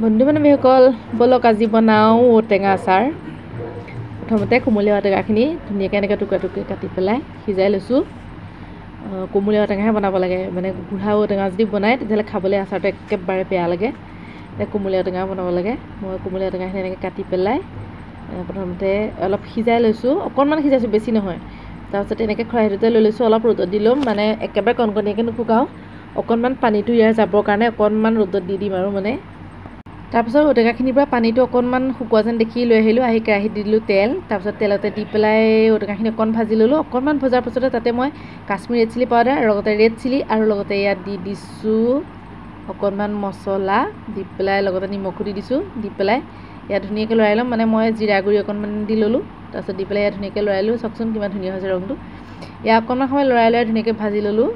বন্ধু বান্ধৱীসকল বলক আজি বনাওঁ ঔটেঙা আচাৰ। প্ৰথমতে কোমলীয়া ঔটেঙাখিনি ধুনীয়াকৈ এনেকৈ টুকুৰা টুকুৰি কাটি পেলাই সিজাই লৈছোঁ। কোমলীয়া ঔটেঙাহে বনাব লাগে, মানে বুঢ়া ঔটেঙা যদি বনায় তেতিয়াহ'লে খাবলৈ আচাৰটো একেবাৰে বেয়া লাগে। কোমলীয়া ঔটেঙা বনাব লাগে। মই কোমলীয়া ঔটেঙাখিনি এনেকৈ কাটি পেলাই প্ৰথমতে অলপ সিজাই লৈছোঁ, অকণমান সিজাইছোঁ, বেছি নহয়। তাৰপিছত এনেকৈ খৰাহিটোতে লৈ লৈছোঁ, অলপ ৰ'দত দি ল'ম, মানে একেবাৰে কণকণীয়াকৈ নুশুকাওঁ, অকণমান পানীটো ইয়াৰ যাবৰ কাৰণে অকণমান ৰ'দত দি দিম আৰু মানে। তাৰপিছত ঔটেঙাখিনিৰ পৰা পানীটো অকণমান শুকোৱা যেন দেখি লৈ আহিলোঁ, আহি কেৰাহীত দি দিলোঁ তেল। তাৰপিছত তেলতে দি পেলাই ঔটেঙাখিনি অকণ ভাজি ল'লোঁ। অকণমান ভজাৰ পাছতে তাতে মই কাশ্মীৰ ৰেড চিলি পাউডাৰ, লগতে ৰেড চিলি আৰু লগতে ইয়াত দি দিছোঁ অকণমান মছলা দি পেলাই, লগতে নিমখো দি দিছোঁ। দি পেলাই ইয়াত ধুনীয়াকৈ লৰাই ল'ম, মানে মই জিৰা গুড়ি অকণমান দি ল'লোঁ। তাৰপিছত দি পেলাই ইয়াত ধুনীয়াকৈ লৰাই ল'লোঁ। চাওকচোন কিমান ধুনীয়া হৈছে ৰংটো। ইয়াত অকণমান সময় লৰাই ধুনীয়াকৈ ভাজি ল'লোঁ।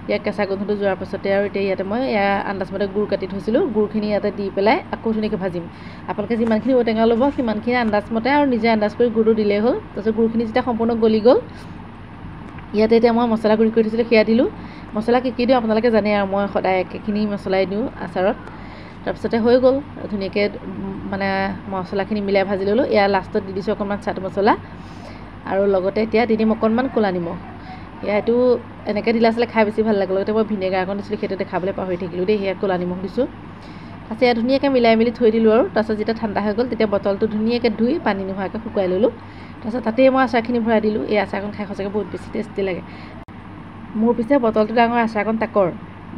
ইয়াৰ কেঁচা গোন্ধটো যোৱাৰ পাছতে আৰু এতিয়া ইয়াতে মই আন্দাজমতে গুড় কাটি থৈছিলোঁ, গুড়খিনি ইয়াতে দি পেলাই আকৌ ধুনীয়াকৈ ভাজিম। আপোনালোকে যিমানখিনি ঔটেঙা ল'ব সিমানখিনি আন্দাজমতে আৰু নিজে আন্দাজ কৰি গুড়টো দিলেই হ'ল। তাৰপিছত গুড়খিনি যেতিয়া সম্পূৰ্ণ গলি গ'ল, ইয়াতে এতিয়া মই মছলা গুড়ি কৰি থৈছিলোঁ সেয়া দিলোঁ। মছলা কি দিওঁ আপোনালোকে জানে আৰু, মই সদায় একেখিনি মছলাই দিওঁ আচাৰত। তাৰপিছতে হৈ গ'ল ধুনীয়াকৈ, মানে মছলাখিনি মিলাই ভাজি ল'লোঁ। ইয়াৰ লাষ্টত দি দিছোঁ অকণমান চাট মছলা আৰু লগতে এতিয়া দি দিম অকণমান ক'লা নিমখ। এইটো এনেকৈ দিলে আচলতে খাই বেছি ভাল লাগে। লগতে মই ভিনেগাৰ অকণ দিছিলোঁ, সেইটো দেখাবলৈ পাহৰি থাকিলোঁ দেই। সেয়া ক'লা নিমখ দিছোঁ। তাৰপিছত ইয়াত ধুনীয়াকৈ মিলাই মেলি থৈ দিলোঁ আৰু তাৰপিছত যেতিয়া ঠাণ্ডা হৈ গ'ল তেতিয়া বটলটো ধুনীয়াকৈ ধুই পানী নোহোৱাকৈ শুকুৱাই ল'লোঁ। তাৰপিছত তাতেই মই আচাৰখিনি ভৰাই দিলোঁ। এই আচাৰখন খাই সঁচাকৈ বহুত বেছি টেষ্টি লাগে। মোৰ পিছে বটলটো ডাঙৰ, আচাৰকণ তাকৰ।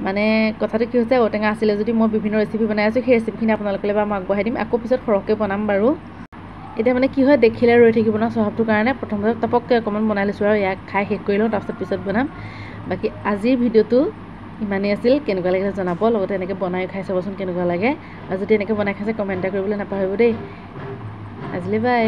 মানে কথাটো কি হৈছে, ঔটেঙা আছিলে যদি মই বিভিন্ন ৰেচিপি বনাই আছোঁ, সেই ৰেচিপিখিনি আপোনালোকলৈ মই আগবঢ়াই দিম। আকৌ পিছত সৰহকৈ বনাম বাৰু। এতিয়া মানে কি হয়, দেখিলে ৰৈ থাকিব ন স্বভাৱটোৰ কাৰণে প্ৰথমতে টপককৈ অকণমান বনাই লৈছোঁ আৰু ইয়াক খাই শেষ কৰি লওঁ, তাৰপিছত পিছত বনাম। বাকী আজিৰ ভিডিঅ'টো ইমানেই আছিল। কেনেকুৱা লাগিলে জনাব, লগতে এনেকৈ বনাই খাই চাবচোন কেনেকুৱা লাগে। আৰু যদি এনেকৈ বনাই খাইছে কমেণ্ট এটা কৰিবলৈ নাপাহৰিব দেই। আজিলৈ বাই।